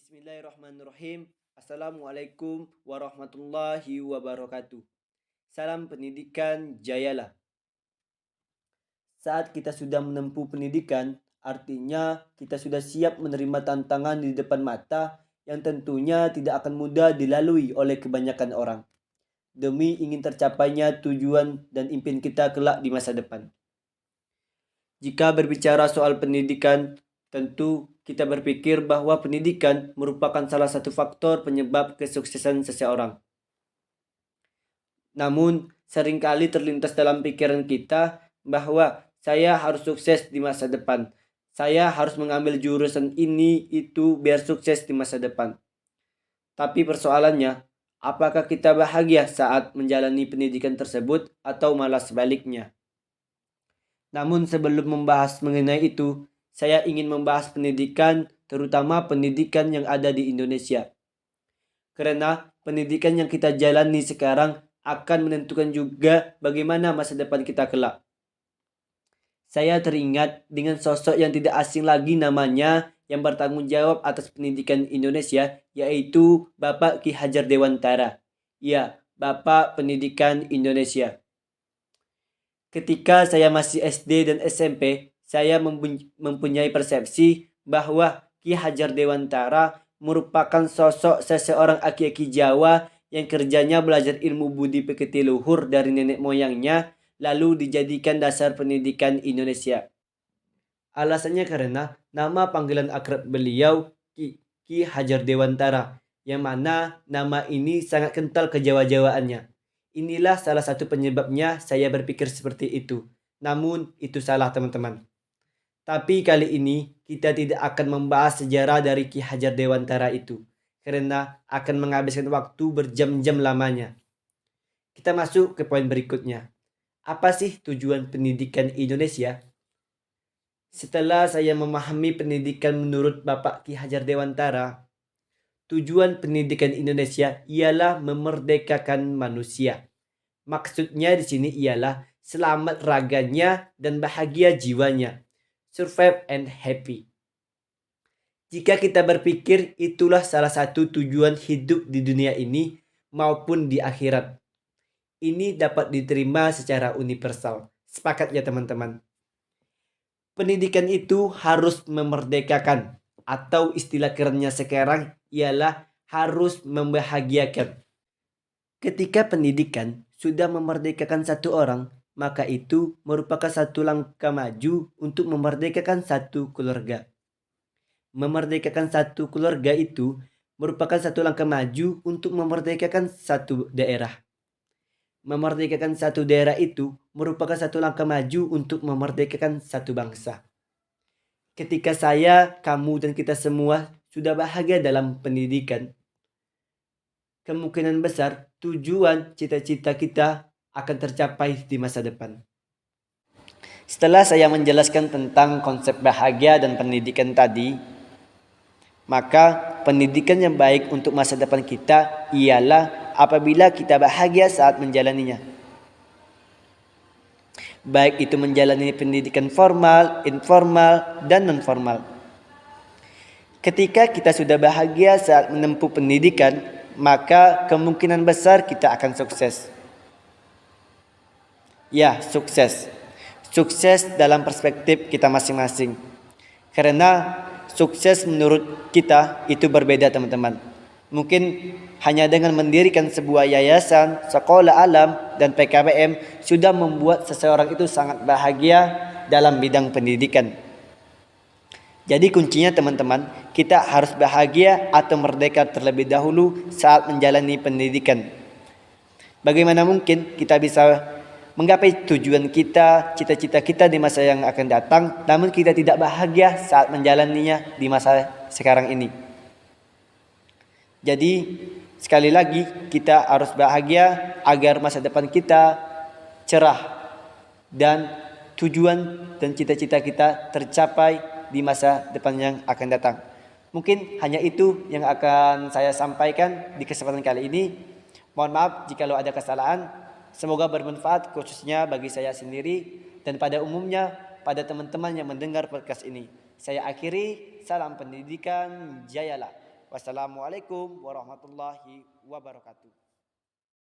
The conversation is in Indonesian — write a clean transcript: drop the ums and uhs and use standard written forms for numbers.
Bismillahirrahmanirrahim. Assalamualaikum warahmatullahi wabarakatuh. Salam pendidikan, jayalah. Saat kita sudah menempuh pendidikan, artinya kita sudah siap menerima tantangan di depan mata yang tentunya tidak akan mudah dilalui oleh kebanyakan orang. Demi ingin tercapainya tujuan dan impian kita kelak di masa depan. Jika berbicara soal pendidikan, tentu kita berpikir bahwa pendidikan merupakan salah satu faktor penyebab kesuksesan seseorang. Namun, seringkali terlintas dalam pikiran kita bahwa saya harus sukses di masa depan. Saya harus mengambil jurusan ini itu biar sukses di masa depan. Tapi persoalannya, apakah kita bahagia saat menjalani pendidikan tersebut atau malah sebaliknya? Namun sebelum membahas mengenai itu, saya ingin membahas pendidikan, terutama pendidikan yang ada di Indonesia. Karena pendidikan yang kita jalani sekarang akan menentukan juga bagaimana masa depan kita kelak. Saya teringat dengan sosok yang tidak asing lagi namanya yang bertanggung jawab atas pendidikan Indonesia, yaitu Bapak Ki Hajar Dewantara. Ya, Bapak Pendidikan Indonesia. Ketika saya masih SD dan SMP, saya mempunyai persepsi bahwa Ki Hajar Dewantara merupakan sosok seseorang aki-aki Jawa yang kerjanya belajar ilmu budi pekerti luhur dari nenek moyangnya, lalu dijadikan dasar pendidikan Indonesia. Alasannya karena nama panggilan akrab beliau Ki Hajar Dewantara, yang mana nama ini sangat kental kejawa-jawaannya. Inilah salah satu penyebabnya saya berpikir seperti itu. Namun itu salah teman-teman. Tapi kali ini kita tidak akan membahas sejarah dari Ki Hajar Dewantara itu. Karena akan menghabiskan waktu berjam-jam lamanya. Kita masuk ke poin berikutnya. Apa sih tujuan pendidikan Indonesia? Setelah saya memahami pendidikan menurut Bapak Ki Hajar Dewantara, tujuan pendidikan Indonesia ialah memerdekakan manusia. Maksudnya di sini ialah selamat raganya dan bahagia jiwanya. Survive and happy. Jika kita berpikir itulah salah satu tujuan hidup di dunia ini maupun di akhirat. Ini dapat diterima secara universal. Sepakat ya teman-teman? Pendidikan itu harus memerdekakan, atau istilah kerennya sekarang ialah harus membahagiakan. Ketika pendidikan sudah memerdekakan satu orang, maka itu merupakan satu langkah maju untuk memerdekakan satu keluarga. Memerdekakan satu keluarga itu merupakan satu langkah maju untuk memerdekakan satu daerah. Memerdekakan satu daerah itu merupakan satu langkah maju untuk memerdekakan satu bangsa. Ketika saya, kamu, dan kita semua sudah bahagia dalam pendidikan, kemungkinan besar tujuan cita-cita kita akan tercapai di masa depan. Setelah saya menjelaskan tentang konsep bahagia dan pendidikan tadi, maka pendidikan yang baik untuk masa depan kita ialah apabila kita bahagia saat menjalaninya. Baik itu menjalani pendidikan formal, informal, dan non-formal. Ketika kita sudah bahagia saat menempuh pendidikan, maka kemungkinan besar kita akan sukses. Ya, sukses. Sukses dalam perspektif kita masing-masing. Karena sukses menurut kita itu berbeda teman-teman. Mungkin hanya dengan mendirikan sebuah yayasan, sekolah alam, dan PKBM sudah membuat seseorang itu sangat bahagia dalam bidang pendidikan. Jadi kuncinya teman-teman, kita harus bahagia atau merdeka terlebih dahulu saat menjalani pendidikan. Bagaimana mungkin kita bisa menggapai tujuan kita, cita-cita kita di masa yang akan datang, namun kita tidak bahagia saat menjalaninya di masa sekarang ini. Jadi sekali lagi kita harus bahagia agar masa depan kita cerah dan tujuan dan cita-cita kita tercapai di masa depan yang akan datang. Mungkin hanya itu yang akan saya sampaikan di kesempatan kali ini. Mohon maaf jika ada kesalahan. Semoga bermanfaat khususnya bagi saya sendiri dan pada umumnya pada teman-teman yang mendengar podcast ini. Saya akhiri, salam pendidikan, jayalah. Wassalamualaikum warahmatullahi wabarakatuh.